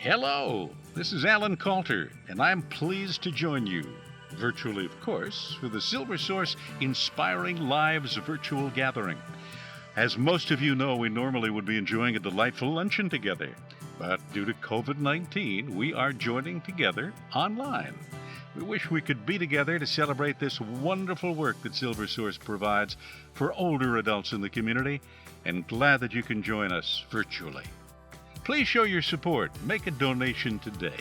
Hello, this is Alan Coulter, and I'm pleased to join you, virtually of course, for the SilverSource Inspiring Lives virtual gathering. As most of you know, we normally would be enjoying a delightful luncheon together, but due to COVID-19, we are joining together online. We wish we could be together to celebrate this wonderful work that SilverSource provides for older adults in the community, and glad that you can join us virtually. Please show your support. Make a donation today.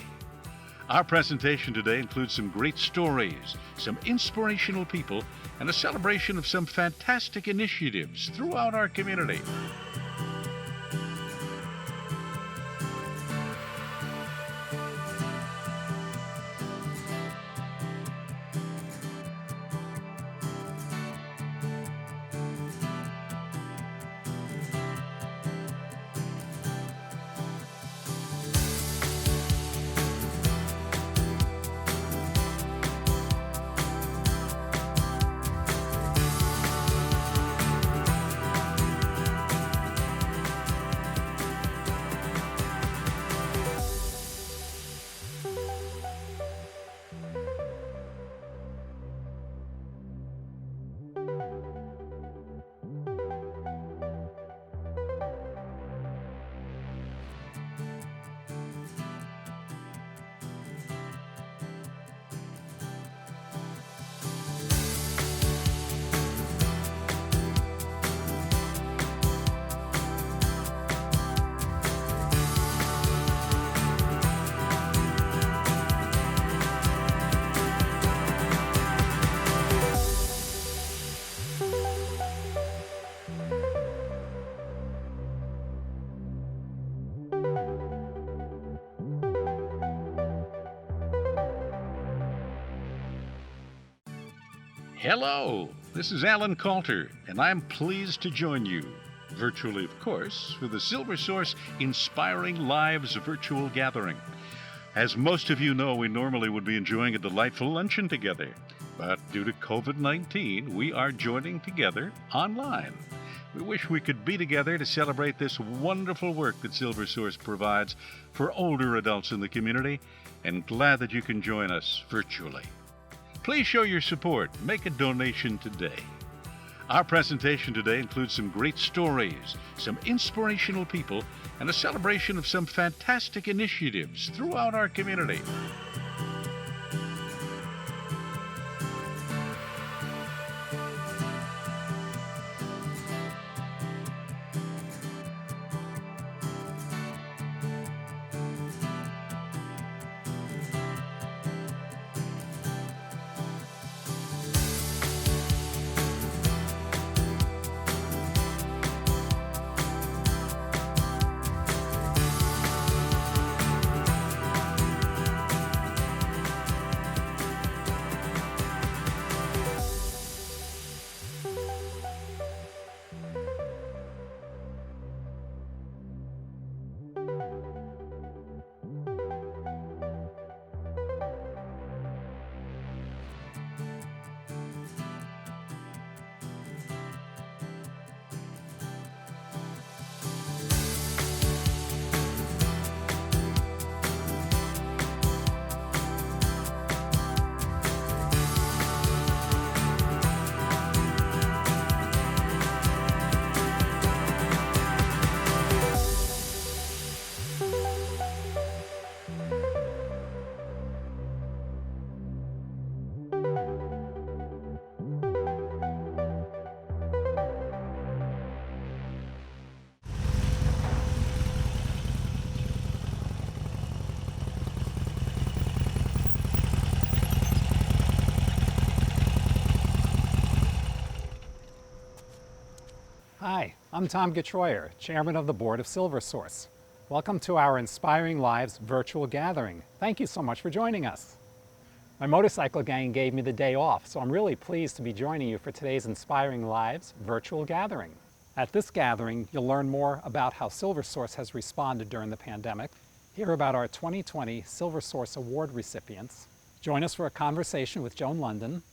Our presentation today includes some great stories, some inspirational people, and a celebration of some fantastic initiatives throughout our community. Hello, this is Alan Coulter, and I'm pleased to join you, virtually of course, for the SilverSource Inspiring Lives virtual gathering. As most of you know, we normally would be enjoying a delightful luncheon together, but due to COVID-19, we are joining together online. We wish we could be together to celebrate this wonderful work that SilverSource provides for older adults in the community, and glad that you can join us virtually. Please show your support. Make a donation today. Our presentation today includes some great stories, some inspirational people, and a celebration of some fantastic initiatives throughout our community. Hi, I'm Tom Getreuer, Chairman of the Board of SilverSource. Welcome to our Inspiring Lives virtual gathering. Thank you so much for joining us. My motorcycle gang gave me the day off, so I'm really pleased to be joining you for today's Inspiring Lives virtual gathering. At this gathering, you'll learn more about how SilverSource has responded during the pandemic, hear about our 2020 SilverSource Award recipients, join us for a conversation with Joan London,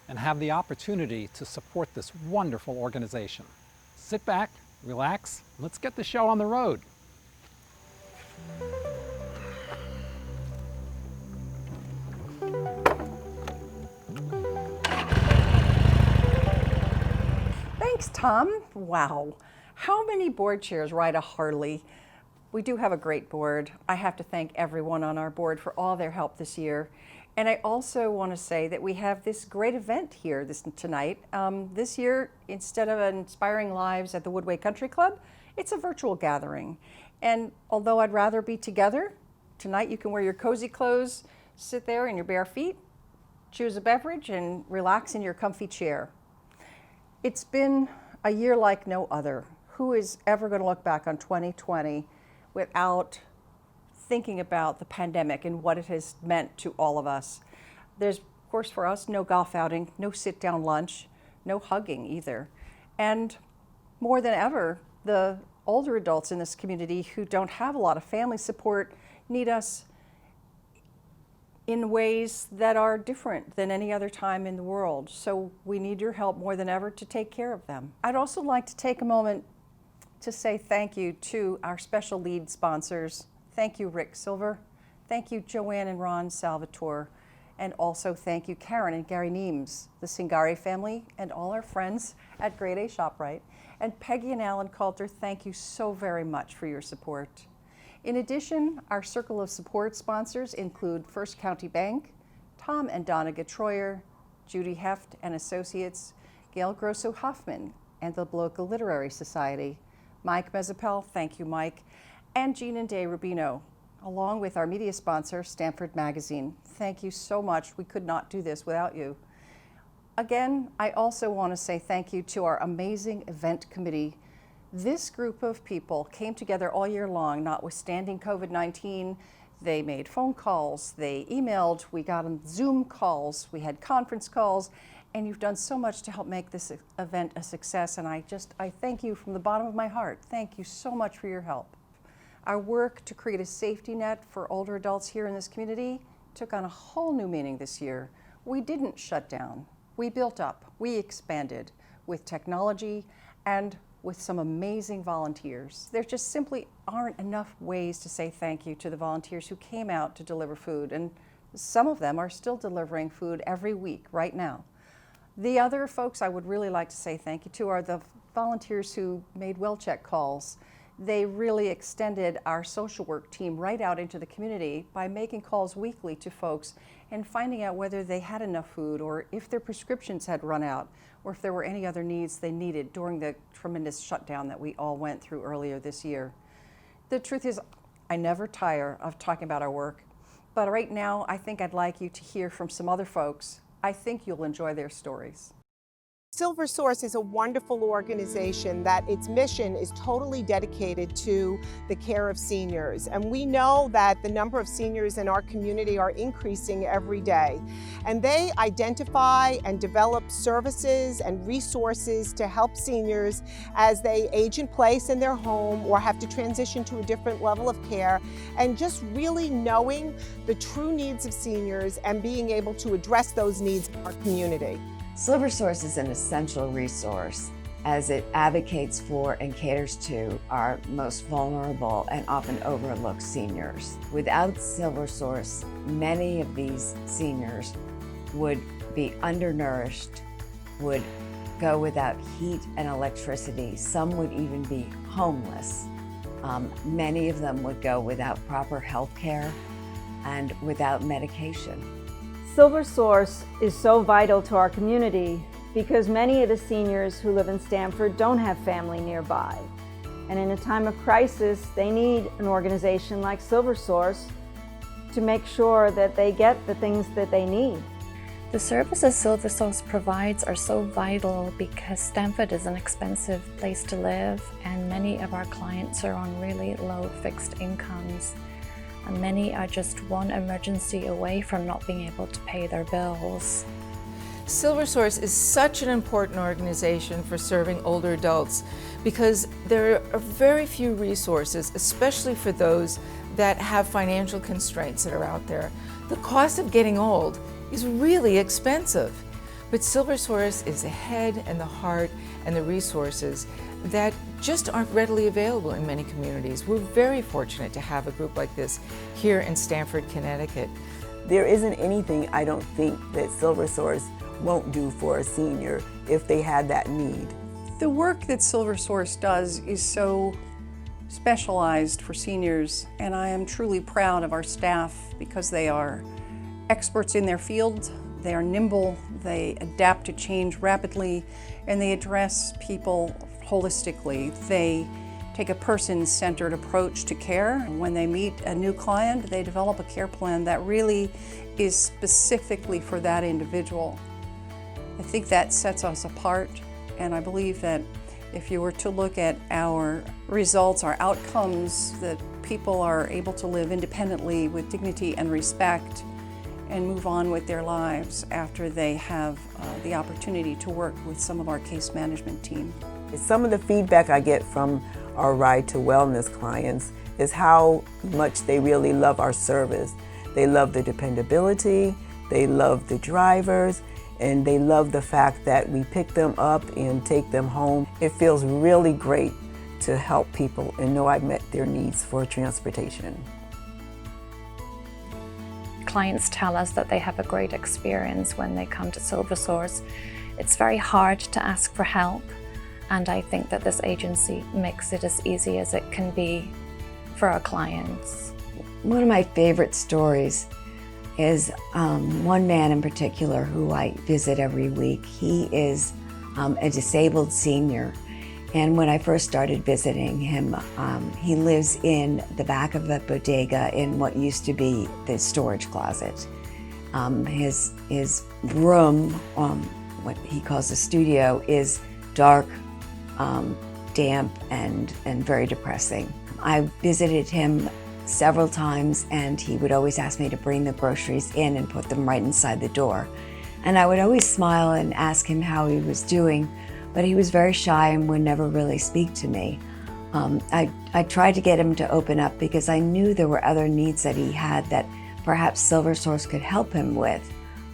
and have the opportunity to support this wonderful organization. Sit back, relax, let's get the show on the road. Tom, wow. How many board chairs ride a Harley? We do have a great board. I have to thank everyone on our board for all their help this year. And I also want to say that we have this great event here tonight. This year, instead of Inspiring Lives at the Woodway Country Club, it's a virtual gathering. And although I'd rather be together, tonight you can wear your cozy clothes, sit there in your bare feet, choose a beverage, and relax in your comfy chair. It's been a year like no other. Who is ever going to look back on 2020 without thinking about the pandemic and what it has meant to all of us? There's, of course, for us, no golf outing, no sit-down lunch, no hugging either. And more than ever, the older adults in this community who don't have a lot of family support need us in ways that are different than any other time in the world. So we need your help more than ever to take care of them. I'd also like to take a moment to say thank you to our special lead sponsors. Thank you, Rick Silver. Thank you, Joanne and Ron Salvatore. And also thank you, Karen and Gary Neems, the Singari family, and all our friends at Grade A ShopRite. And Peggy and Alan Coulter, thank you so very much for your support. In addition, our circle of support sponsors include First County Bank, Tom and Donna Getreuer, Judy Heft and Associates, Gail Grosso Hoffman, and the local Literary Society. Mike Mezzapel, thank you, Mike, and Jean and Day Rubino, along with our media sponsor, Stanford Magazine. Thank you so much. We could not do this without you. Again, I also want to say thank you to our amazing event committee. This group of people came together all year long, notwithstanding COVID-19. They made phone calls, they emailed, we got on Zoom calls, we had conference calls, and you've done so much to help make this event a success, and I thank you from the bottom of my heart. Thank you so much for your help. Our work to create a safety net for older adults here in this community took on a whole new meaning this year. We didn't shut down. We built up, we expanded with technology and with some amazing volunteers. There just simply aren't enough ways to say thank you to the volunteers who came out to deliver food, and some of them are still delivering food every week right now. The other folks I would really like to say thank you to are the volunteers who made well check calls. They really extended our social work team right out into the community by making calls weekly to folks and finding out whether they had enough food or if their prescriptions had run out or if there were any other needs they needed during the tremendous shutdown that we all went through earlier this year. The truth is, I never tire of talking about our work, but right now I think I'd like you to hear from some other folks. I think you'll enjoy their stories. SilverSource is a wonderful organization that its mission is totally dedicated to the care of seniors. And we know that the number of seniors in our community are increasing every day. And they identify and develop services and resources to help seniors as they age in place in their home or have to transition to a different level of care. And just really knowing the true needs of seniors and being able to address those needs in our community. SilverSource is an essential resource as it advocates for and caters to our most vulnerable and often overlooked seniors. Without SilverSource, many of these seniors would be undernourished, would go without heat and electricity. Some would even be homeless. Many of them would go without proper health care and without medication. SilverSource is so vital to our community because many of the seniors who live in Stamford don't have family nearby. And in a time of crisis, they need an organization like SilverSource to make sure that they get the things that they need. The services SilverSource provides are so vital because Stamford is an expensive place to live, and many of our clients are on really low fixed incomes. And many are just one emergency away from not being able to pay their bills. SilverSource is such an important organization for serving older adults because there are very few resources, especially for those that have financial constraints that are out there. The cost of getting old is really expensive, but SilverSource is the head and the heart and the resources that just aren't readily available in many communities. We're very fortunate to have a group like this here in Stamford, Connecticut. There isn't anything I don't think that SilverSource won't do for a senior if they had that need. The work that SilverSource does is so specialized for seniors, and I am truly proud of our staff because they are experts in their field, they are nimble, they adapt to change rapidly, and they address people holistically. They take a person-centered approach to care. When they meet a new client, they develop a care plan that really is specifically for that individual. I think that sets us apart, and I believe that if you were to look at our results, our outcomes, that people are able to live independently with dignity and respect and move on with their lives after they have the opportunity to work with some of our case management team. Some of the feedback I get from our Ride to Wellness clients is how much they really love our service. They love the dependability, they love the drivers, and they love the fact that we pick them up and take them home. It feels really great to help people and know I've met their needs for transportation. Clients tell us that they have a great experience when they come to SilverSource. It's very hard to ask for help, and I think that this agency makes it as easy as it can be for our clients. One of my favorite stories is one man in particular who I visit every week. He is a disabled senior, and when I first started visiting him, he lives in the back of a bodega in what used to be the storage closet. His room, what he calls a studio, is dark, damp, and very depressing. I visited him several times, and he would always ask me to bring the groceries in and put them right inside the door. And I would always smile and ask him how he was doing, but he was very shy and would never really speak to me. I tried to get him to open up because I knew there were other needs that he had that perhaps SilverSource could help him with,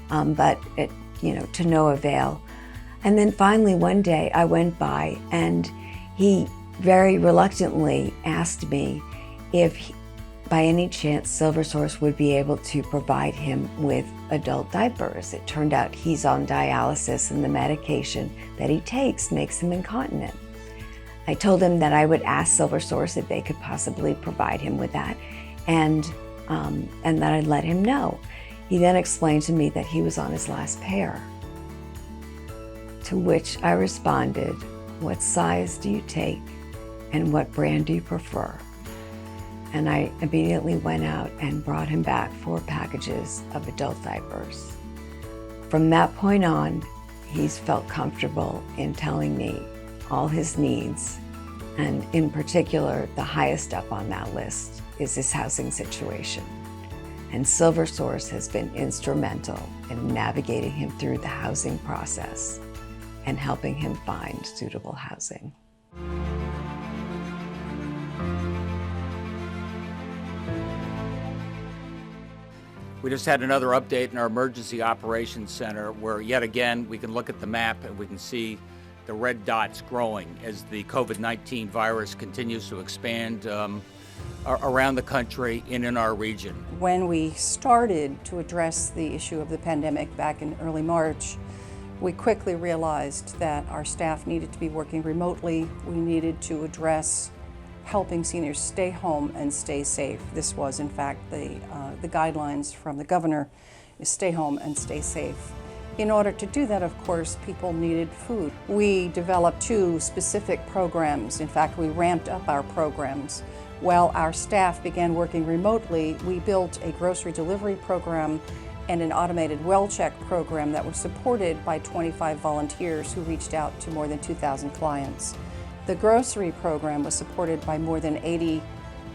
but to no avail. And then finally one day I went by and he very reluctantly asked me if by any chance SilverSource would be able to provide him with adult diapers. It turned out he's on dialysis and the medication that he takes makes him incontinent. I told him that I would ask SilverSource if they could possibly provide him with that, and that I'd let him know. He then explained to me that he was on his last pair. To which I responded, "What size do you take and what brand do you prefer?" And I immediately went out and brought him back 4 packages of adult diapers. From that point on, he's felt comfortable in telling me all his needs, and in particular, the highest up on that list is his housing situation. And SilverSource has been instrumental in navigating him through the housing process and helping him find suitable housing. We just had another update in our Emergency Operations Center where yet again we can look at the map and we can see the red dots growing as the COVID-19 virus continues to expand around the country and in our region. When we started to address the issue of the pandemic back in early March, we quickly realized that our staff needed to be working remotely. We needed to address helping seniors stay home and stay safe. This was, in fact, the guidelines from the governor, is stay home and stay safe. In order to do that, of course, people needed food. We developed 2 specific programs. In fact, we ramped up our programs. While our staff began working remotely, we built a grocery delivery program and an automated well check program that was supported by 25 volunteers who reached out to more than 2,000 clients. The grocery program was supported by more than 80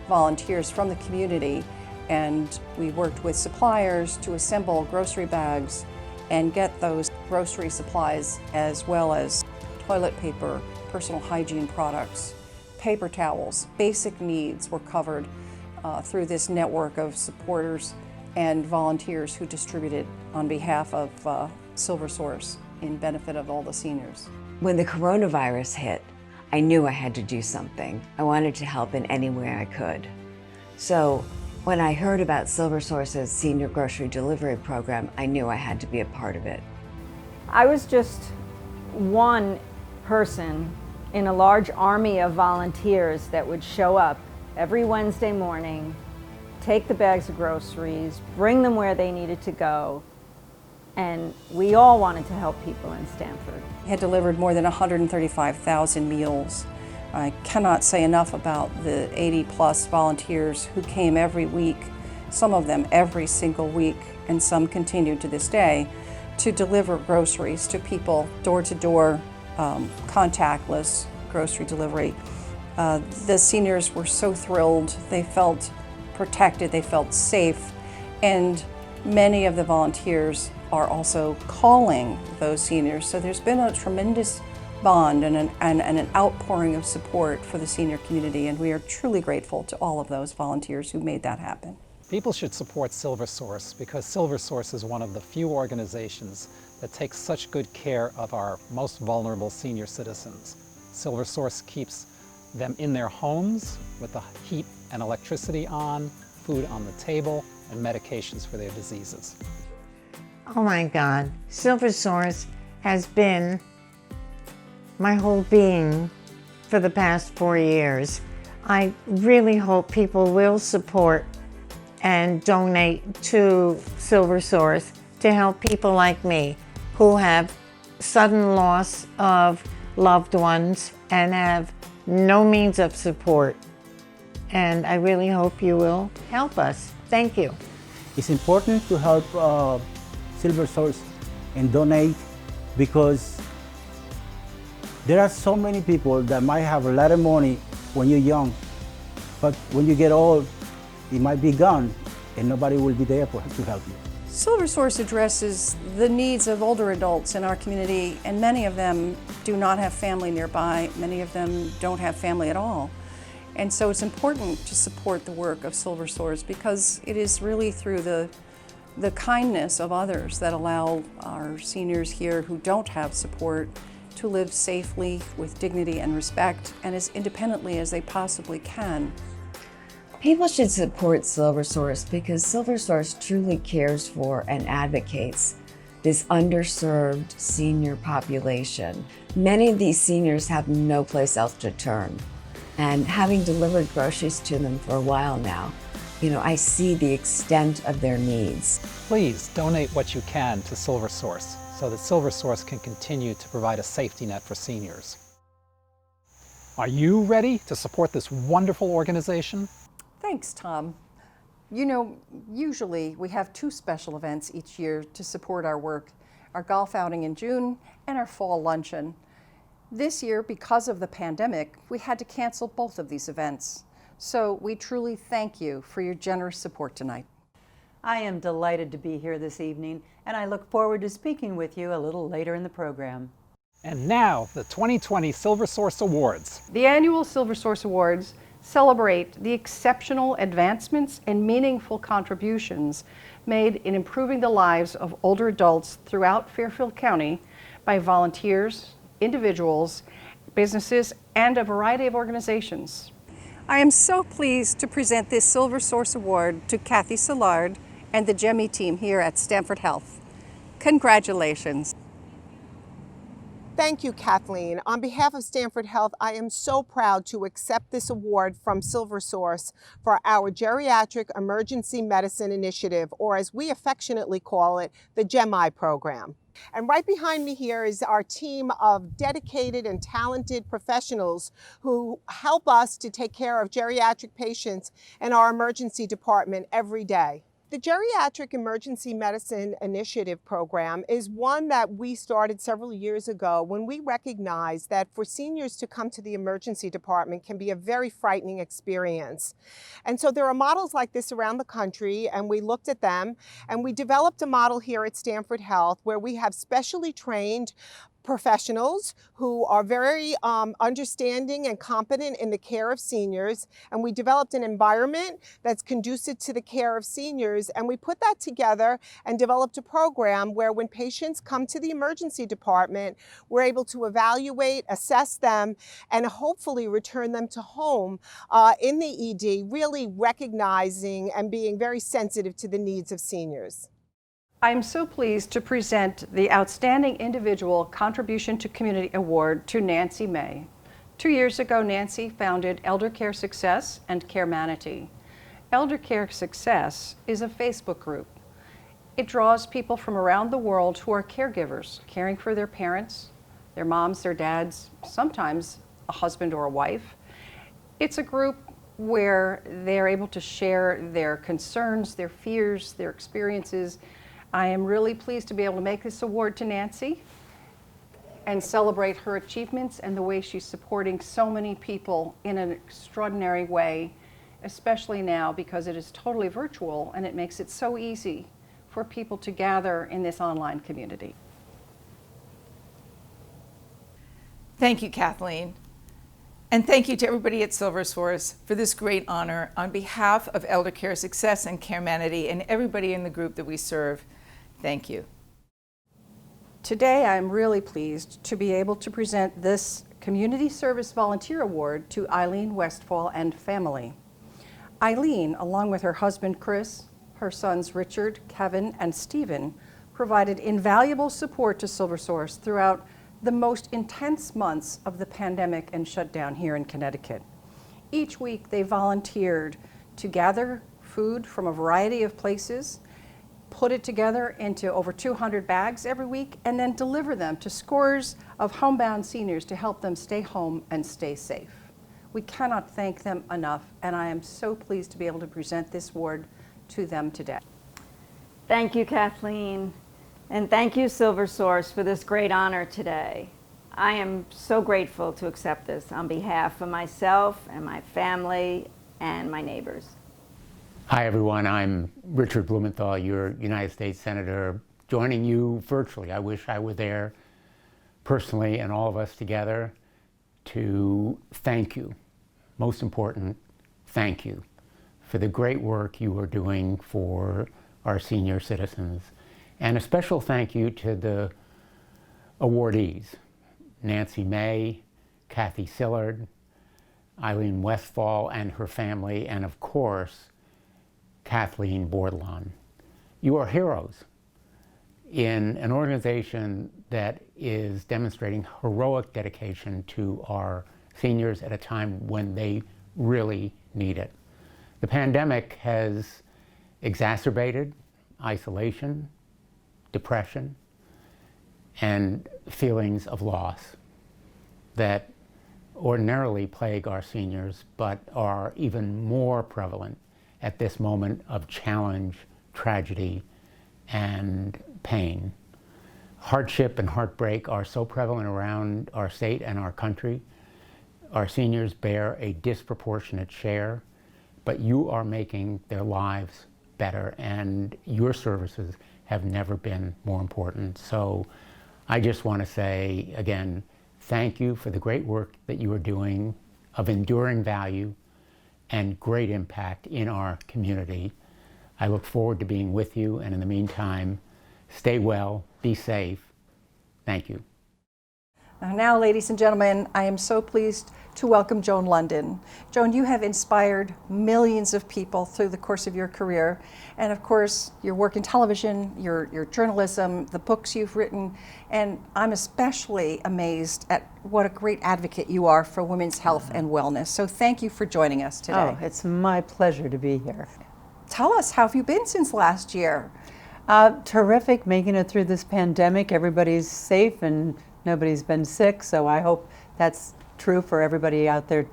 volunteers from the community, and we worked with suppliers to assemble grocery bags and get those grocery supplies as well as toilet paper, personal hygiene products, paper towels. Basic needs were covered through this network of supporters and volunteers who distributed on behalf of SilverSource in benefit of all the seniors. When the coronavirus hit, I knew I had to do something. I wanted to help in any way I could. So when I heard about SilverSource's senior grocery delivery program, I knew I had to be a part of it. I was just one person in a large army of volunteers that would show up every Wednesday morning, take the bags of groceries, bring them where they needed to go, and we all wanted to help people in Stamford. We had delivered more than 135,000 meals. I cannot say enough about the 80+ volunteers who came every week, some of them every single week, and some continue to this day, to deliver groceries to people, door-to-door, contactless grocery delivery. The seniors were so thrilled. They felt protected, they felt safe, and many of the volunteers are also calling those seniors. So there's been a tremendous bond and an outpouring of support for the senior community, and we are truly grateful to all of those volunteers who made that happen. People should support SilverSource because SilverSource is one of the few organizations that takes such good care of our most vulnerable senior citizens. SilverSource keeps them in their homes with the heat and electricity on, food on the table, and medications for their diseases. Oh my God, SilverSource has been my whole being for the past 4 years. I really hope people will support and donate to SilverSource to help people like me who have sudden loss of loved ones and have no means of support. And I really hope you will help us. Thank you. It's important to help SilverSource and donate because there are so many people that might have a lot of money when you're young, but when you get old, it might be gone and nobody will be there to help you. SilverSource addresses the needs of older adults in our community, and many of them do not have family nearby. Many of them don't have family at all. And so it's important to support the work of SilverSource because it is really through the kindness of others that allow our seniors here who don't have support to live safely with dignity and respect and as independently as they possibly can. People should support SilverSource because SilverSource truly cares for and advocates this underserved senior population. Many of these seniors have no place else to turn. And having delivered groceries to them for a while now, I see the extent of their needs. Please donate what you can to SilverSource so that SilverSource can continue to provide a safety net for seniors. Are you ready to support this wonderful organization? Thanks, Tom. Usually we have 2 special events each year to support our work, our golf outing in June and our fall luncheon. This year, because of the pandemic, we had to cancel both of these events. So we truly thank you for your generous support tonight. I am delighted to be here this evening, and I look forward to speaking with you a little later in the program. And now, the 2020 SilverSource Awards. The annual SilverSource Awards celebrate the exceptional advancements and meaningful contributions made in improving the lives of older adults throughout Fairfield County by volunteers, individuals, businesses, and a variety of organizations. I am so pleased to present this SilverSource Award to Kathy Szilard and the GEMI team here at Stamford Health. Congratulations. Thank you, Kathleen. On behalf of Stamford Health, I am so proud to accept this award from SilverSource for our Geriatric Emergency Medicine Initiative, or as we affectionately call it, the GEMI program. And right behind me here is our team of dedicated and talented professionals who help us to take care of geriatric patients in our emergency department every day. The Geriatric Emergency Medicine Initiative program is one that we started several years ago when we recognized that for seniors to come to the emergency department can be a very frightening experience. And so there are models like this around the country, and we looked at them, and we developed a model here at Stamford Health where we have specially trained professionals who are very understanding and competent in the care of seniors, and we developed an environment that's conducive to the care of seniors, and we put that together and developed a program where when patients come to the emergency department, we're able to evaluate, assess them, and hopefully return them to home in the ED, really recognizing and being very sensitive to the needs of seniors. I'm so pleased to present the Outstanding Individual Contribution to Community Award to Nancy May. 2 years ago, Nancy founded Elder Care Success and Caremanity. Elder Care Success is a Facebook group. It draws people from around the world who are caregivers, caring for their parents, their moms, their dads, sometimes a husband or a wife. It's a group where they're able to share their concerns, their fears, their experiences. I am really pleased to be able to make this award to Nancy and celebrate her achievements and the way she's supporting so many people in an extraordinary way, especially now because it is totally virtual and it makes it so easy for people to gather in this online community. Thank you, Kathleen. And thank you to everybody at SilverSource for this great honor on behalf of Elder Care Success and Caremanity and everybody in the group that we serve. Thank you. Today, I'm really pleased to be able to present this Community Service Volunteer Award to Eileen Westfall and family. Eileen, along with her husband Chris, her sons Richard, Kevin, and Stephen, provided invaluable support to SilverSource throughout the most intense months of the pandemic and shutdown here in Connecticut. Each week, they volunteered to gather food from a variety of places, put it together into over 200 bags every week, and then deliver them to scores of homebound seniors to help them stay home and stay safe. We cannot thank them enough, and I am so pleased to be able to present this award to them today. Thank you, Kathleen. And thank you, SilverSource, for this great honor today. I am so grateful to accept this on behalf of myself and my family and my neighbors. Hi, everyone. I'm Richard Blumenthal, your United States Senator, joining you virtually. I wish I were there personally and all of us together to thank you. Most important, thank you for the great work you are doing for our senior citizens. And a special thank you to the awardees, Nancy May, Kathy Sillard, Eileen Westfall and her family, and of course, Kathleen Bordelon. You are heroes in an organization that is demonstrating heroic dedication to our seniors at a time when they really need it. The pandemic has exacerbated isolation, depression, and feelings of loss that ordinarily plague our seniors, but are even more prevalent at this moment of challenge, tragedy, and pain. Hardship and heartbreak are so prevalent around our state and our country. Our seniors bear a disproportionate share, but you are making their lives better, and your services have never been more important. So I just want to say, again, thank you for the great work that you are doing of enduring value and great impact in our community. I look forward to being with you, and in the meantime, stay well, be safe. Thank you. Now, ladies and gentlemen, I am so pleased to welcome Joan London. Joan, you have inspired millions of people through the course of your career. And of course, your work in television, your journalism, the books you've written, and I'm especially amazed at what a great advocate you are for women's health and wellness. So thank you for joining us today. Oh, it's my pleasure to be here. Tell us, how have you been since last year? Terrific, making it through this pandemic. Everybody's safe and nobody's been sick, so I hope that's true for everybody out there,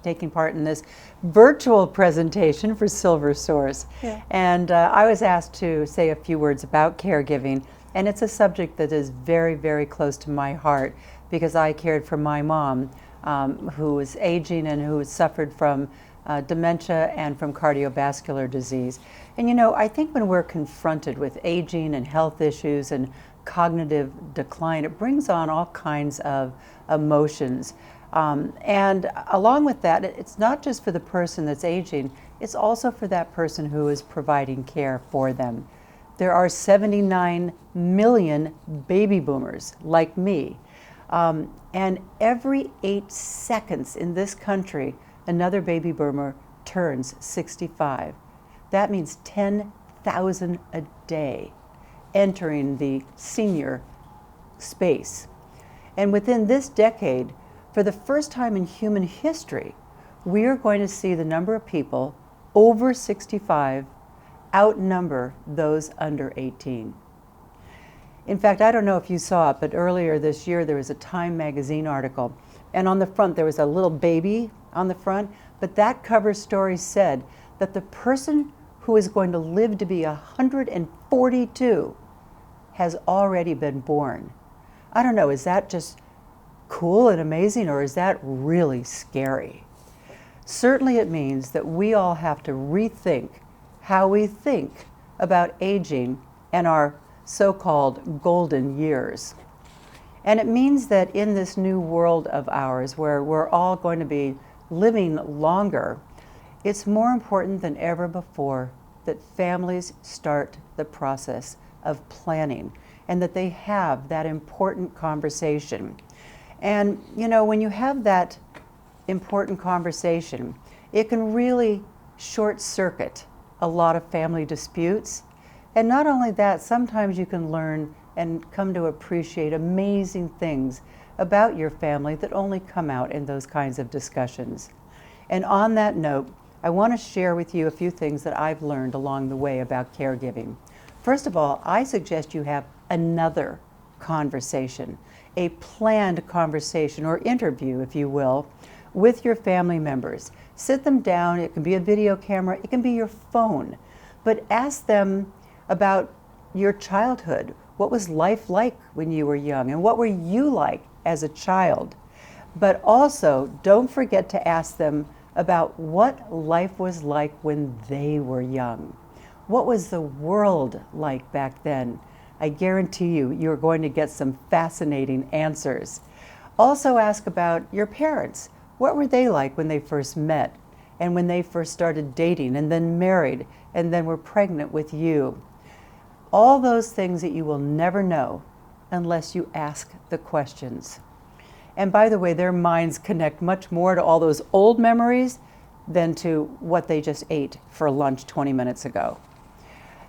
taking part in this virtual presentation for SilverSource. Yeah. And I was asked to say a few words about caregiving, and it's a subject that is very, very close to my heart because I cared for my mom, who was aging and who suffered from dementia and from cardiovascular disease. And I think when we're confronted with aging and health issues and cognitive decline, it brings on all kinds of emotions. And along with that, it's not just for the person that's aging, it's also for that person who is providing care for them. There are 79 million baby boomers like me. And every 8 seconds in this country, another baby boomer turns 65. That means 10,000 a day entering the senior space. And within this decade, For the first time in human history, we are going to see the number of people over 65 outnumber those under 18. In fact, I don't know if you saw it, but earlier this year there was a Time magazine article, and on the front there was a little baby on the front, but that cover story said that the person who is going to live to be 142 has already been born. I don't know, is that just cool and amazing, or is that really scary? Certainly it means that we all have to rethink how we think about aging and our so-called golden years. And it means that in this new world of ours, where we're all going to be living longer, it's more important than ever before that families start the process of planning and that they have that important conversation. And you know, when you have that important conversation, it can really short circuit a lot of family disputes. And not only that, sometimes you can learn and come to appreciate amazing things about your family that only come out in those kinds of discussions. And on that note, I want to share with you a few things that I've learned along the way about caregiving. First of all, I suggest you have another conversation, a planned conversation or interview, if you will, with your family members. Sit them down. It can be a video camera, it can be your phone, but ask them about your childhood. What was life like when you were young, and what were you like as a child? But also, don't forget to ask them about what life was like when they were young. What was the world like back then? I guarantee you, you're going to get some fascinating answers. Also ask about your parents. What were they like when they first met, and when they first started dating, and then married, and then were pregnant with you? All those things that you will never know unless you ask the questions. And by the way, their minds connect much more to all those old memories than to what they just ate for lunch 20 minutes ago.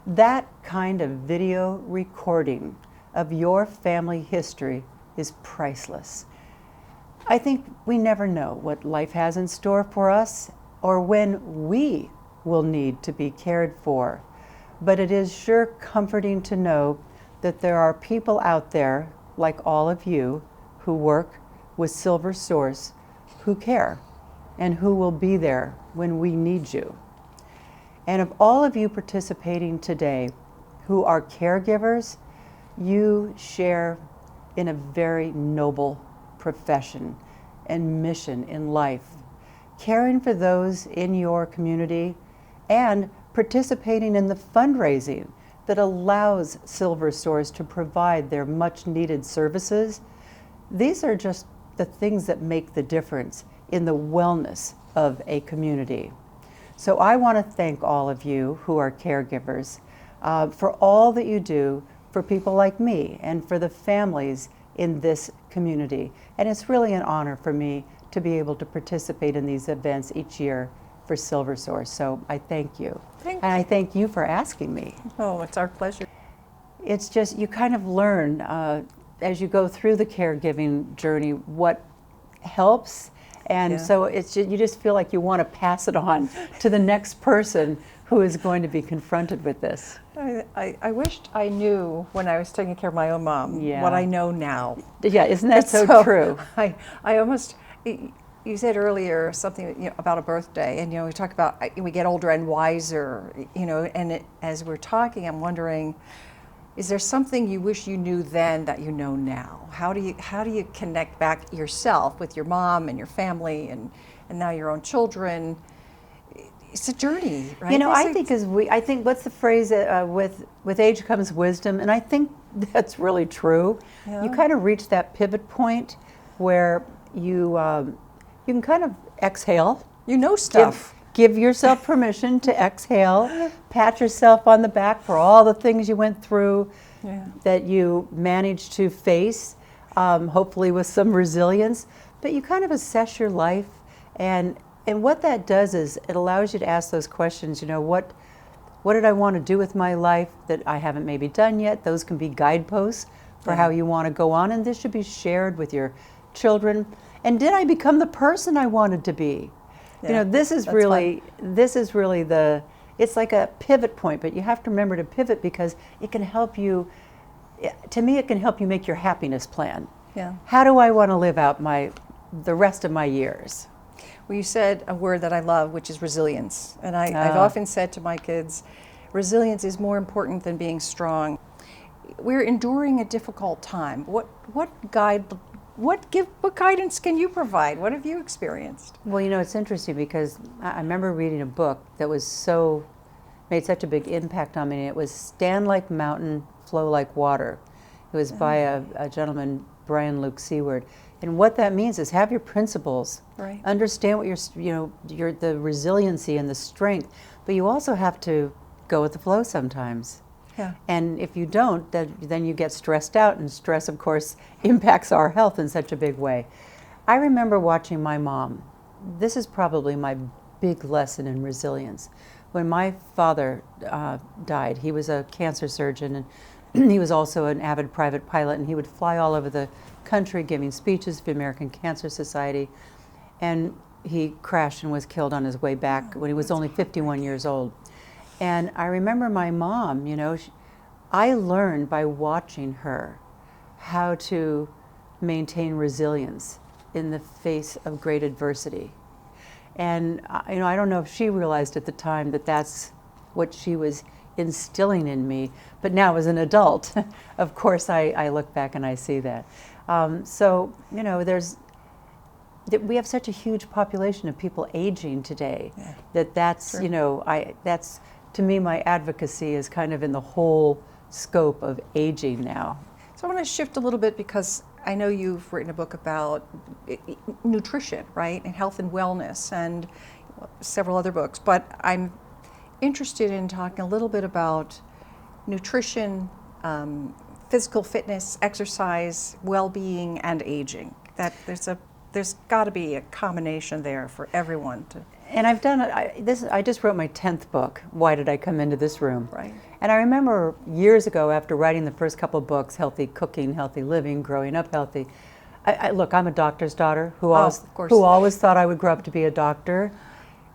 That kind of video recording of your family history is priceless. I think we never know what life has in store for us or when we will need to be cared for. But it is sure comforting to know that there are people out there, like all of you, who work with SilverSource, who care and who will be there when we need you. And of all of you participating today who are caregivers, you share in a very noble profession and mission in life, caring for those in your community and participating in the fundraising that allows SilverSource to provide their much needed services. These are just the things that make the difference in the wellness of a community. So I want to thank all of you who are caregivers for all that you do for people like me and for the families in this community. And it's really an honor for me to be able to participate in these events each year for SilverSource. So I thank you. Thank and I thank you for asking me. Oh, it's our pleasure. It's just, you kind of learn as you go through the caregiving journey what helps. And so it's just, you just feel like you want to pass it on to the next person who is going to be confronted with this. I wished I knew when I was taking care of my own mom what I know now. Yeah, isn't that so true? I almost, you said earlier something about a birthday, and we talk about we get older and wiser, and as we're talking, I'm wondering, is there something you wish you knew then that you know now? How do you connect back yourself with your mom and your family and now your own children? It's a journey, right? I think what's the phrase? With age comes wisdom, and I think that's really true. Yeah. You kind of reach that pivot point where you can kind of exhale. You know stuff. Give yourself permission to exhale, pat yourself on the back for all the things you went through that you managed to face, hopefully with some resilience. But you kind of assess your life, and what that does is it allows you to ask those questions, what did I want to do with my life that I haven't maybe done yet? Those can be guideposts for how you want to go on, and this should be shared with your children. And did I become the person I wanted to be? You know, this is really the, it's like a pivot point, but you have to remember to pivot because it can help you, to me, it can help you make your happiness plan. Yeah. How do I want to live out the rest of my years? Well, you said a word that I love, which is resilience. And I've often said to my kids, resilience is more important than being strong. We're enduring a difficult time. What guidance can you provide? What have you experienced? Well, you know, it's interesting because I remember reading a book that made such a big impact on me. It was Stand Like Mountain, Flow Like Water. It was by a gentleman, Brian Luke Seward. And what that means is have your principles. Right. Understand what the resiliency and the strength, but you also have to go with the flow sometimes. Yeah. And if you don't, then you get stressed out, and stress, of course, impacts our health in such a big way. I remember watching my mom. This is probably my big lesson in resilience. When my father died, he was a cancer surgeon, and he was also an avid private pilot, and he would fly all over the country giving speeches for the American Cancer Society. And he crashed and was killed on his way back when he was only 51 years old. And I remember my mom, you know, I learned by watching her how to maintain resilience in the face of great adversity. And, you know, I don't know if she realized at the time that that's what she was instilling in me, but now as an adult, of course, I look back and I see that. So, you know, we have such a huge population of people aging today that's, you know, that's, to me, my advocacy is kind of in the whole scope of aging now. So I want to shift a little bit because I know you've written a book about nutrition, right, and health and wellness, and several other books, but I'm interested in talking a little bit about nutrition, physical fitness, exercise, well-being, and aging. That there's got to be a combination there for everyone to. And I've done it. I just wrote my 10th book. Why did I come into this room? Right. And I remember years ago, after writing the first couple books, Healthy Cooking, Healthy Living, Growing Up Healthy. Look, I'm a doctor's daughter who always thought I would grow up to be a doctor.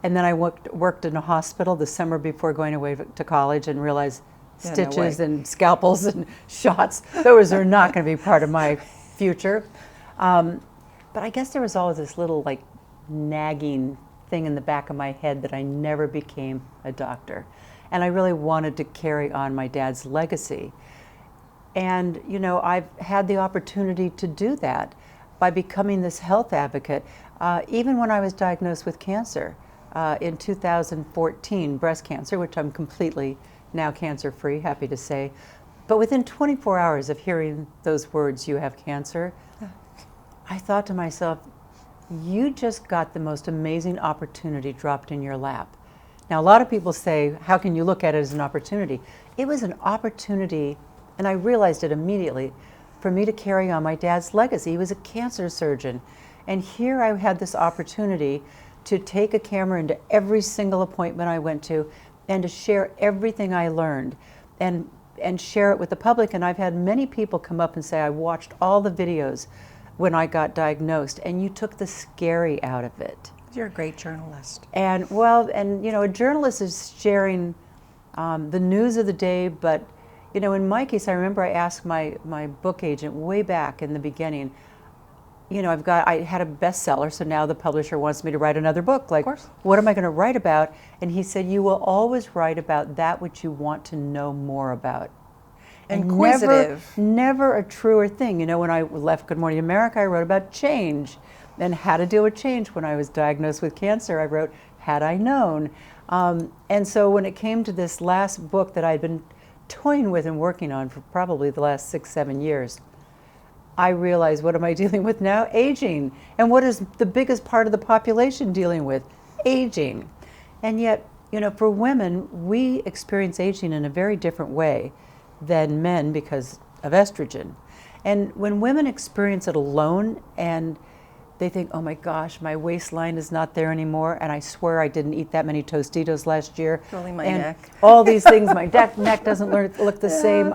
And then I worked in a hospital the summer before going away to college and realized stitches and scalpels and shots, those are not going to be part of my future. But I guess there was always this little like nagging thing in the back of my head that I never became a doctor. And I really wanted to carry on my dad's legacy. And, you know, I've had the opportunity to do that by becoming this health advocate. Even when I was diagnosed with cancer in 2014, breast cancer, which I'm completely now cancer-free, happy to say. But within 24 hours of hearing those words, "you have cancer," I thought to myself, you just got the most amazing opportunity dropped in your lap. Now, a lot of people say, how can you look at it as an opportunity? It was an opportunity, and I realized it immediately, for me to carry on my dad's legacy. He was a cancer surgeon. And here I had this opportunity to take a camera into every single appointment I went to and to share everything I learned and share it with the public. And I've had many people come up and say, I watched all the videos when I got diagnosed, and you took the scary out of it. You're a great journalist. And well, and you know, a journalist is sharing the news of the day, but you know, in my case, I remember I asked my book agent way back in the beginning, you know, I had a bestseller, so now the publisher wants me to write another book. Like, what am I going to write about? And he said, you will always write about that which you want to know more about. Inquisitive. Never a truer thing. You know, when I left Good Morning America, I wrote about change and how to deal with change. When I was diagnosed with cancer, I wrote, Had I Known. And so when it came to this last book that I'd been toying with and working on for probably the last 6-7 years, I realized, what am I dealing with now? Aging. And what is the biggest part of the population dealing with? Aging. And yet, you know, for women, we experience aging in a very different way than men because of estrogen. And when women experience it alone and they think, oh my gosh, my waistline is not there anymore, and I swear I didn't eat that many Tostitos last year. Rolling my and neck. all these things, my neck doesn't look the same.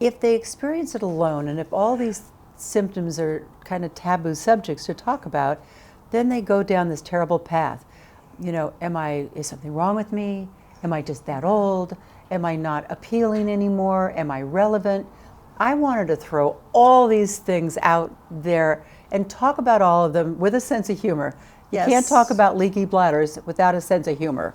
If they experience it alone, and if all these symptoms are kind of taboo subjects to talk about, then they go down this terrible path. You know, is something wrong with me? Am I just that old? Am I not appealing anymore? Am I relevant? I wanted to throw all these things out there and talk about all of them with a sense of humor. You can't talk about leaky bladders without a sense of humor.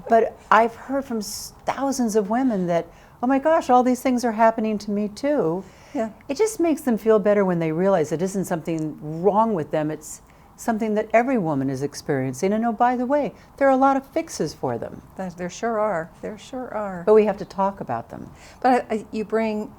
But I've heard from thousands of women that, oh my gosh, all these things are happening to me too. Yeah. It just makes them feel better when they realize it isn't something wrong with them. It's something that every woman is experiencing. And oh, by the way, there are a lot of fixes for them. There sure are. There sure are. But we have to talk about them. But you bringing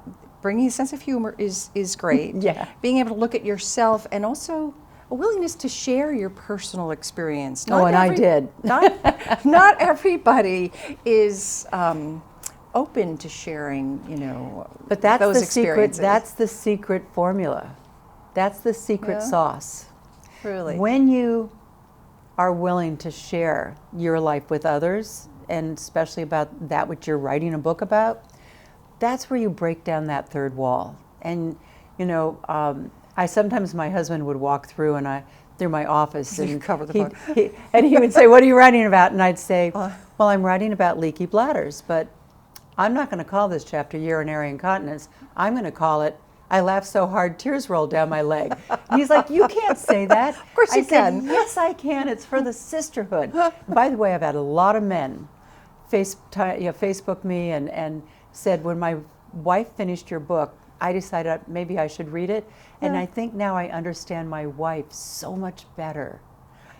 a sense of humor is great. Yeah. Being able to look at yourself and also a willingness to share your personal experience. I did. Not everybody is open to sharing, you know, but that's those the experiences. Secret. That's the secret formula. That's the secret sauce. Really. When you are willing to share your life with others, and especially about that which you're writing a book about, that's where you break down that third wall. And, you know, I sometimes, my husband would walk through my office and cover the book. He would say, "What are you writing about?" And I'd say, "Well, I'm writing about leaky bladders, but I'm not going to call this chapter urinary incontinence. I'm going to call it, I laughed so hard tears rolled down my leg." And he's like, "You can't say that." Of course you can. Said, "Yes, I can. It's for the sisterhood." By the way, I've had a lot of men Facebook me and said, "When my wife finished your book, I decided maybe I should read it. And I think now I understand my wife so much better."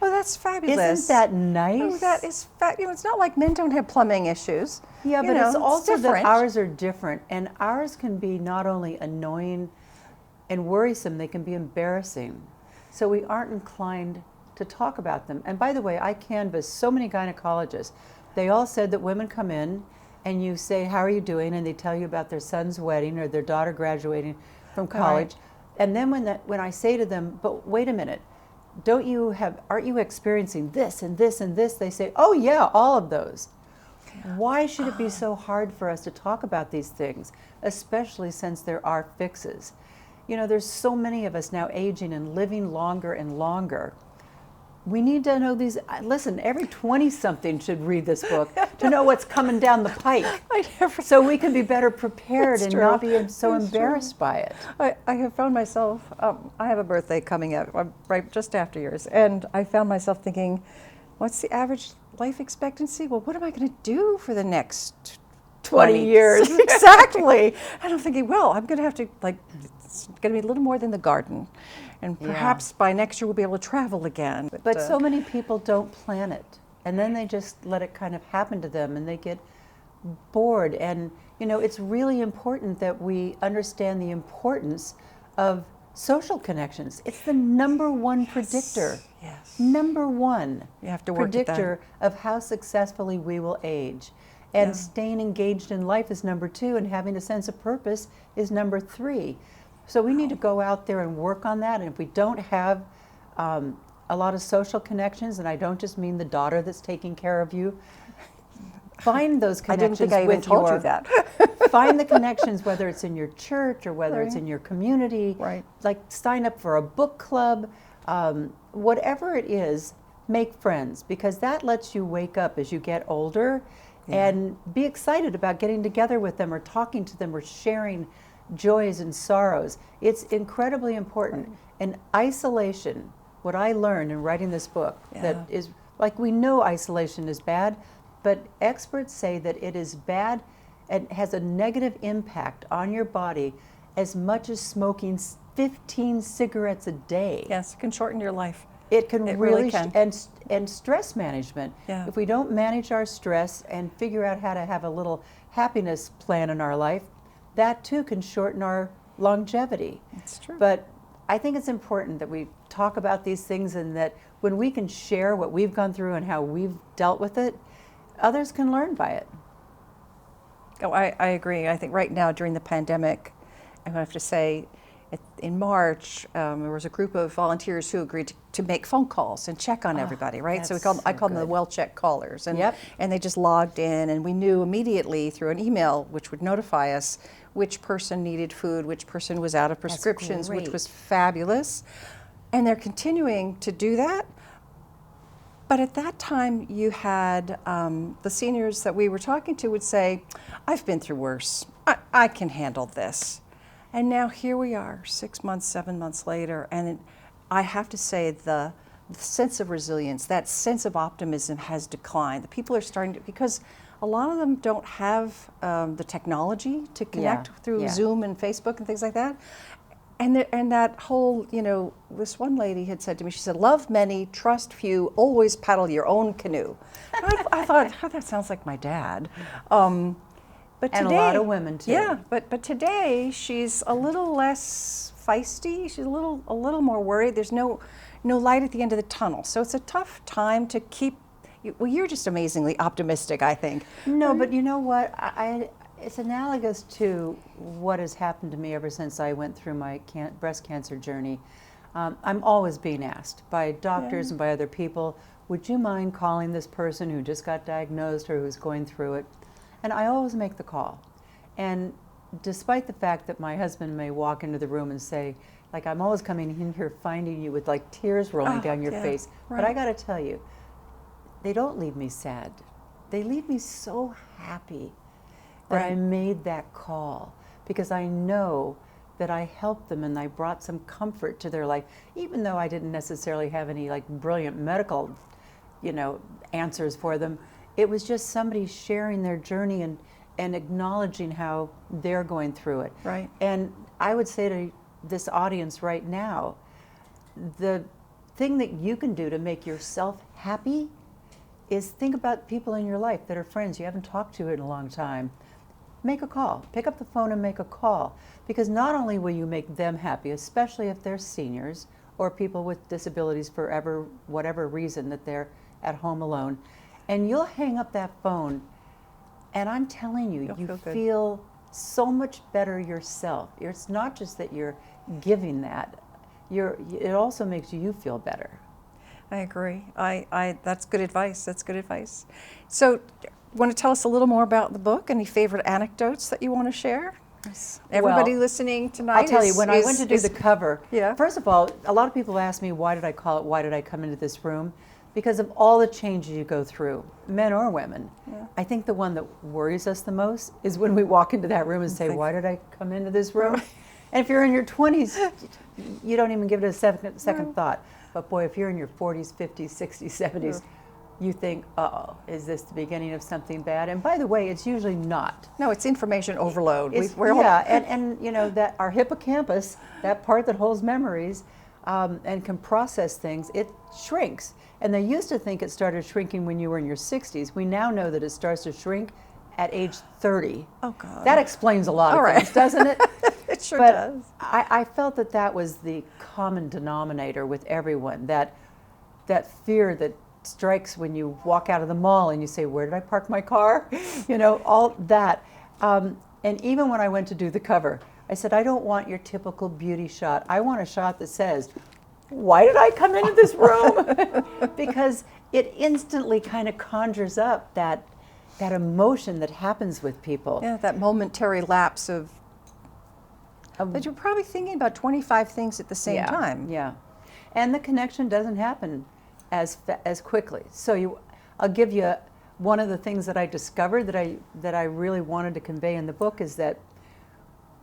Oh, that's fabulous. Isn't that nice? Oh, that is you know, it's not like men don't have plumbing issues. Yeah, but You know, it's also that different. ours are different. And ours can be not only annoying and worrisome, they can be embarrassing. So we aren't inclined to talk about them. And by the way, I canvassed so many gynecologists. They all said that women come in and you say, "How are you doing?" And they tell you about their son's wedding or their daughter graduating from college. And then when I say to them, "But wait a minute, aren't you experiencing this and this and this?" They say, "Oh yeah, all of those." Why should it be so hard for us to talk about these things, especially since there are fixes? You know, there's so many of us now aging and living longer and longer. We need to know these. Listen, every 20-something should read this book to know what's coming down the pike, so we can be better prepared and not be so embarrassed by it. I have found myself, I have a birthday coming up right just after yours, and I found myself thinking, what's the average life expectancy? Well, what am I going to do for the next 20 years? Exactly. And I'm thinking, well, I'm going to have to, it's going to be a little more than the garden. And perhaps by next year we'll be able to travel again. But so many people don't plan it. And then they just let it kind of happen to them and they get bored. And, you know, it's really important that we understand the importance of social connections. It's the #1 predictor. Yes. #1 you have to work predictor of how successfully we will age. And staying engaged in life is #2, and having a sense of purpose is #3. So we need to go out there and work on that. And if we don't have a lot of social connections, and I don't just mean the daughter that's taking care of you, find those connections. I didn't think I even told you that. Find the connections, whether it's in your church or whether it's in your community. Right. Like sign up for a book club, whatever it is, make friends, because that lets you wake up as you get older and be excited about getting together with them or talking to them or sharing joys and sorrows. It's incredibly important. And isolation, what I learned in writing this book, that is, like, we know isolation is bad, but experts say that it is bad and has a negative impact on your body as much as smoking 15 cigarettes a day. Yes, it can shorten your life. It can really can. And stress management. Yeah. If we don't manage our stress and figure out how to have a little happiness plan in our life, that too can shorten our longevity. That's true. But I think it's important that we talk about these things, and that when we can share what we've gone through and how we've dealt with it, others can learn by it. Oh, I agree. I think right now during the pandemic, I have to say, in March, there was a group of volunteers who agreed to make phone calls and check on everybody, right? So I called them the well-checked callers, and and they just logged in, and we knew immediately through an email, which would notify us which person needed food, which person was out of prescriptions, which was fabulous, and they're continuing to do that. But at that time, you had the seniors that we were talking to would say, "I've been through worse. I can handle this." And now here we are, 6 months, 7 months later, and I have to say the sense of resilience, that sense of optimism has declined. The people are starting to, because a lot of them don't have the technology to connect through Zoom and Facebook and things like that. And that whole, you know, this one lady had said to me, she said, "Love many, trust few, always paddle your own canoe." I thought, oh, that sounds like my dad. But and today, a lot of women too. Yeah, but today she's a little less feisty. She's a little more worried. There's no light at the end of the tunnel. So it's a tough time to keep. Well, you're just amazingly optimistic, I think. No, but you know what? It's analogous to what has happened to me ever since I went through my breast cancer journey. I'm always being asked by doctors and by other people, "Would you mind calling this person who just got diagnosed or who's going through it?" And I always make the call. And despite the fact that my husband may walk into the room and say, like, "I'm always coming in here finding you with like tears rolling down your face." But I gotta tell you, they don't leave me sad. They leave me so happy that I made that call, because I know that I helped them and I brought some comfort to their life, even though I didn't necessarily have any like brilliant medical, you know, answers for them. It was just somebody sharing their journey and acknowledging how they're going through it. Right. And I would say to this audience right now, the thing that you can do to make yourself happy is think about people in your life that are friends you haven't talked to in a long time. Make a call. Pick up the phone and make a call. Because not only will you make them happy, especially if they're seniors or people with disabilities for whatever reason that they're at home alone, and you'll hang up that phone, and I'm telling you, you feel so much better yourself. It's not just that you're giving that, it also makes you feel better. I agree. That's good advice. That's good advice. So, want to tell us a little more about the book? Any favorite anecdotes that you want to share? Everybody listening tonight. I'll tell you, when I went to do the cover, yeah. First of all, a lot of people ask me, why did I call it, "Why Did I Come Into This Room?" Because of all the changes you go through, men or women. Yeah. I think the one that worries us the most is when we walk into that room and say, "Why did I come into this room?" And if you're in your 20s, you don't even give it a second thought. But boy, if you're in your 40s, 50s, 60s, 70s, you think, "Uh-oh, is this the beginning of something bad?" And by the way, it's usually not. No, it's information overload. And you know, that our hippocampus, that part that holds memories and can process things, it shrinks. And they used to think it started shrinking when you were in your 60s. We now know that it starts to shrink at age 30. Oh, God. That explains a lot of things, doesn't it? It sure does. I felt that was the common denominator with everyone, that fear that strikes when you walk out of the mall and you say, "Where did I park my car?" You know, all that. And even when I went to do the cover, I said, "I don't want your typical beauty shot. I want a shot that says, 'Why did I come into this room?'" Because it instantly kind of conjures up that emotion that happens with people. Yeah, that momentary lapse of that you're probably thinking about 25 things at the same time. Yeah, and the connection doesn't happen as quickly. So I'll give you one of the things that I discovered that I really wanted to convey in the book is that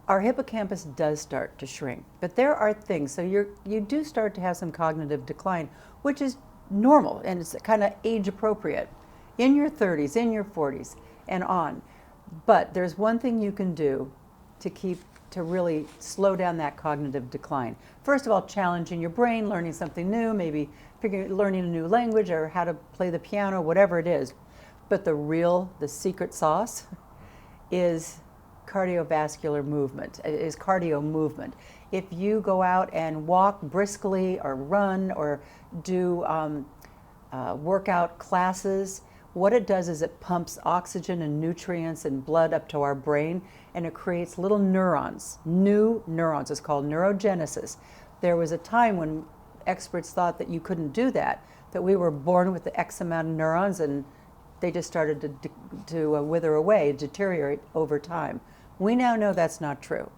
our hippocampus does start to shrink, but there are things. So you do start to have some cognitive decline, which is normal and it's kind of age appropriate in your 30s, in your 40s, and on. But there's one thing you can do to really slow down that cognitive decline. First of all, challenging your brain, learning something new, maybe learning a new language or how to play the piano, whatever it is. But the secret sauce is cardiovascular movement, is cardio movement. If you go out and walk briskly or run or do workout classes, What it does is it pumps oxygen and nutrients and blood up to our brain, and it creates little neurons, new neurons. It's called neurogenesis. There was a time when experts thought that you couldn't do that we were born with the X amount of neurons and they just started to wither away, deteriorate over time. We now know that's not true.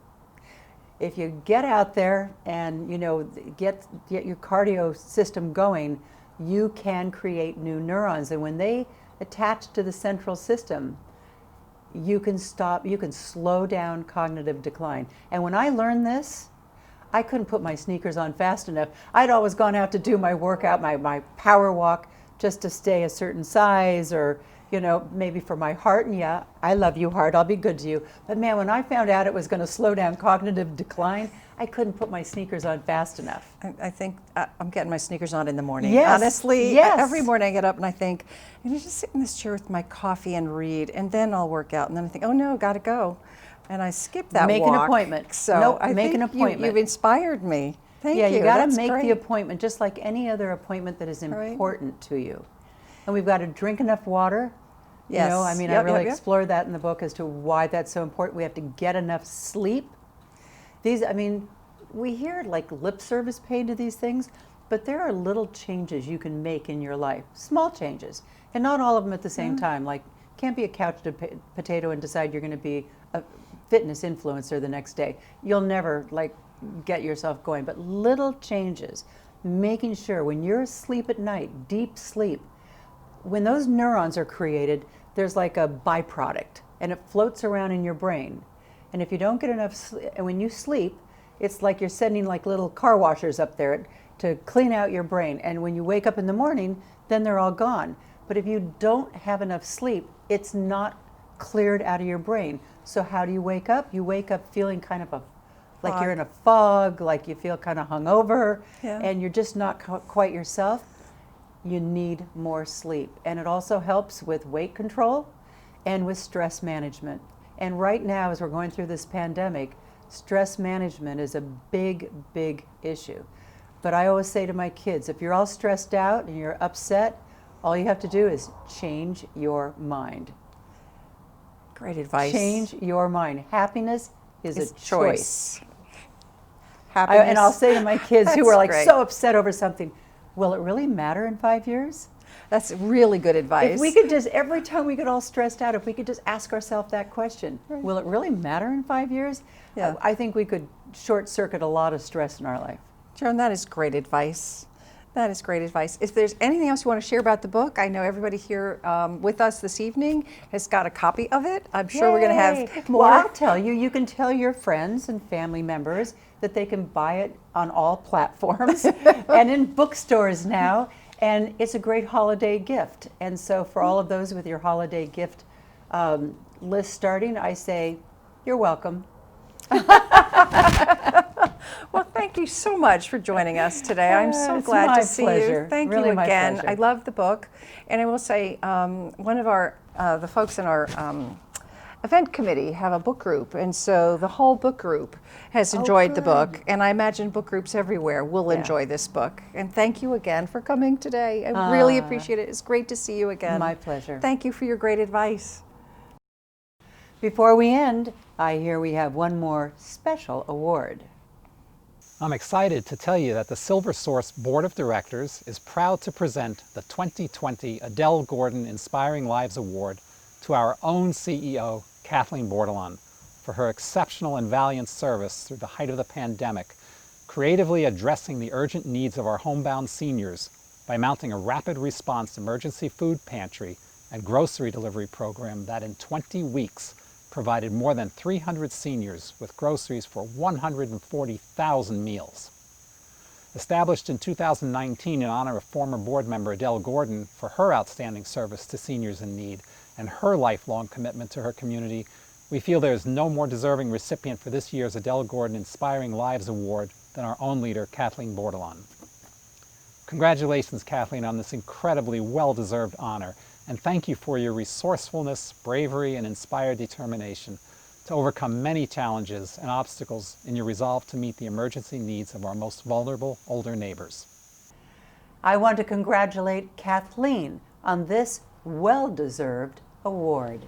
If you get out there and get your cardio system going, you can create new neurons, and when they attach to the central system, you can slow down cognitive decline. And when I learned this, I couldn't put my sneakers on fast enough. I'd always gone out to do my workout, my power walk, just to stay a certain size, or maybe for my heart. And yeah, I love you, heart, I'll be good to you. But man, when I found out it was going to slow down cognitive decline, I couldn't put my sneakers on fast enough. I think I'm getting my sneakers on in the morning. Yes. Honestly, yes. Every morning I get up and I think, I'm going to just sit in this chair with my coffee and read, and then I'll work out. And then I think, oh no, gotta go. And I skip that Make walk. an appointment. So nope, I make think an appointment. You've inspired me. Thank you. Yeah, you got to That's make great. the appointment, just like any other appointment that is important to you. And we've got to drink enough water. Yes. I really explored that in the book as to why that's so important. We have to get enough sleep. We hear like lip service paid to these things, but there are little changes you can make in your life, small changes, and not all of them at the same time. Like, can't be a couch potato and decide you're going to be a fitness influencer the next day. You'll never get yourself going. But little changes, making sure when you're asleep at night, deep sleep, when those neurons are created, there's like a byproduct, and it floats around in your brain. And if you don't get enough sleep, and when you sleep, it's like you're sending like little car washers up there to clean out your brain. And when you wake up in the morning, then they're all gone. But if you don't have enough sleep, it's not cleared out of your brain. So how do you wake up? You wake up feeling kind of like you're in a fog, like you feel kind of hungover, and you're just not quite yourself. You need more sleep. And it also helps with weight control and with stress management. And right now, as we're going through this pandemic, stress management is a big, big issue. But I always say to my kids, if you're all stressed out and you're upset, all you have to do is change your mind. Great advice. Change your mind. Happiness is a choice. Happiness. And I'll say to my kids who are great. so upset over something, will it really matter in 5 years? That's really good advice. If we could just, every time we get all stressed out, if we could just ask ourselves that question, will it really matter in 5 years? Yeah. I think we could short circuit a lot of stress in our life. Joan, that is great advice. That is great advice. If there's anything else you want to share about the book, I know everybody here with us this evening has got a copy of it. I'm sure we're going to have more. Well, I'll tell you, you can tell your friends and family members that they can buy it on all platforms and in bookstores now. And it's a great holiday gift. And so for all of those with your holiday gift list starting, I say, you're welcome. Well, thank you so much for joining us today. I'm so It's glad my to see pleasure. you. Thank Really you my again. pleasure. I love the book. And I will say, one of the folks in our event committee have a book group. And so the whole book group has enjoyed the book. And I imagine book groups everywhere will enjoy this book. And thank you again for coming today. I really appreciate it. It's great to see you again. My pleasure. Thank you for your great advice. Before we end, I hear we have one more special award. I'm excited to tell you that the SilverSource Board of Directors is proud to present the 2020 Adele Gordon Inspiring Lives Award to our own CEO, Kathleen Bordelon, for her exceptional and valiant service through the height of the pandemic, creatively addressing the urgent needs of our homebound seniors by mounting a rapid response emergency food pantry and grocery delivery program that in 20 weeks provided more than 300 seniors with groceries for 140,000 meals. Established in 2019 in honor of former board member Adele Gordon for her outstanding service to seniors in need and her lifelong commitment to her community, we feel there is no more deserving recipient for this year's Adele Gordon Inspiring Lives Award than our own leader, Kathleen Bordelon. Congratulations, Kathleen, on this incredibly well-deserved honor, and thank you for your resourcefulness, bravery, and inspired determination to overcome many challenges and obstacles in your resolve to meet the emergency needs of our most vulnerable older neighbors. I want to congratulate Kathleen on this well-deserved award.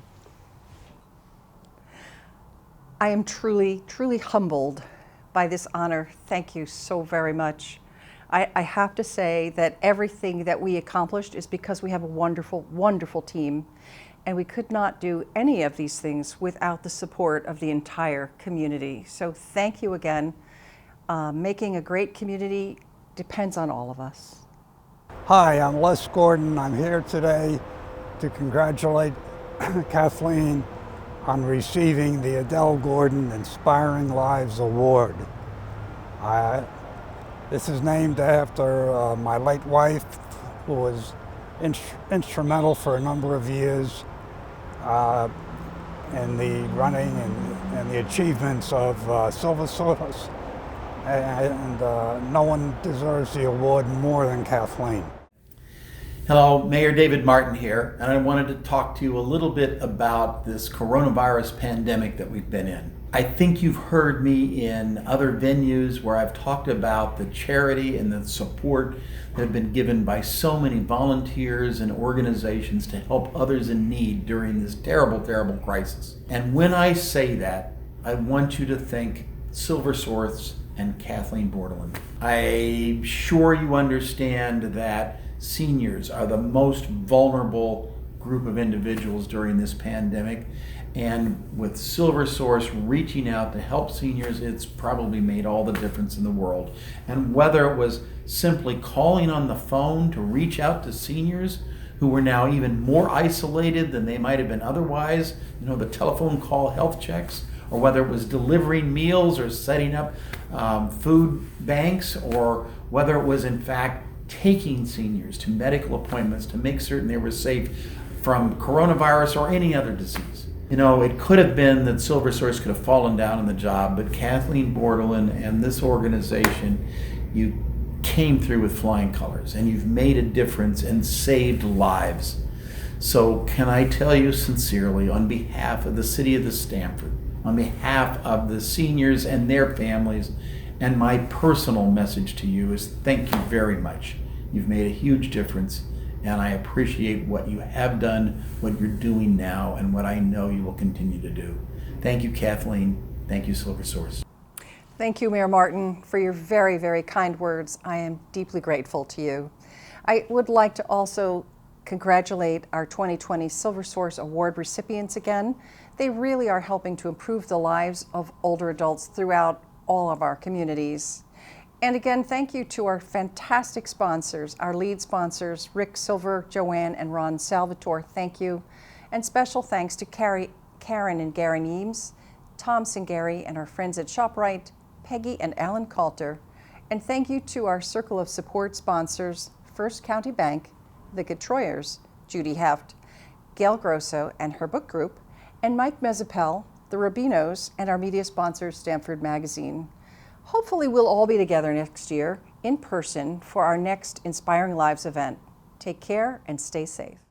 I am truly, truly humbled by this honor. Thank you so very much. I have to say that everything that we accomplished is because we have a wonderful, wonderful team, and we could not do any of these things without the support of the entire community. So thank you again. Making a great community depends on all of us. Hi, I'm Les Gordon. I'm here today to congratulate Kathleen on receiving the Adele Gordon Inspiring Lives Award. This is named after my late wife, who was instrumental for a number of years in the running and the achievements of SilverSource, and no one deserves the award more than Kathleen. Hello, Mayor David Martin here, and I wanted to talk to you a little bit about this coronavirus pandemic that we've been in. I think you've heard me in other venues where I've talked about the charity and the support that have been given by so many volunteers and organizations to help others in need during this terrible, terrible crisis. And when I say that, I want you to think SilverSource and Kathleen Bordelon. I'm sure you understand that seniors are the most vulnerable group of individuals during this pandemic, and with SilverSource reaching out to help seniors, it's probably made all the difference in the world. And whether it was simply calling on the phone to reach out to seniors who were now even more isolated than they might have been otherwise, the telephone call health checks, or whether it was delivering meals or setting up food banks, or whether it was in fact taking seniors to medical appointments to make certain they were safe from coronavirus or any other disease. It could have been that SilverSource could have fallen down on the job, but Kathleen Bordelon and this organization, you came through with flying colors, and you've made a difference and saved lives. So can I tell you sincerely, on behalf of the city of Stamford, on behalf of the seniors and their families, and my personal message to you is thank you very much. You've made a huge difference, and I appreciate what you have done, what you're doing now, and what I know you will continue to do. Thank you, Kathleen. Thank you, SilverSource. Thank you, Mayor Martin, for your very, very kind words. I am deeply grateful to you. I would like to also congratulate our 2020 SilverSource Award recipients again. They really are helping to improve the lives of older adults throughout all of our communities. And again, thank you to our fantastic sponsors, our lead sponsors, Rick Silver, Joanne, and Ron Salvatore. Thank you. And special thanks to Karen and Gary Neems, Tom Singari, and our friends at ShopRite, Peggy and Alan Coulter. And thank you to our Circle of Support sponsors, First County Bank, the Getreuers, Judy Heft, Gail Grosso and her book group, and Mike Mezzapel, the Rubinos, and our media sponsor, Stanford Magazine. Hopefully we'll all be together next year in person for our next Inspiring Lives event. Take care and stay safe.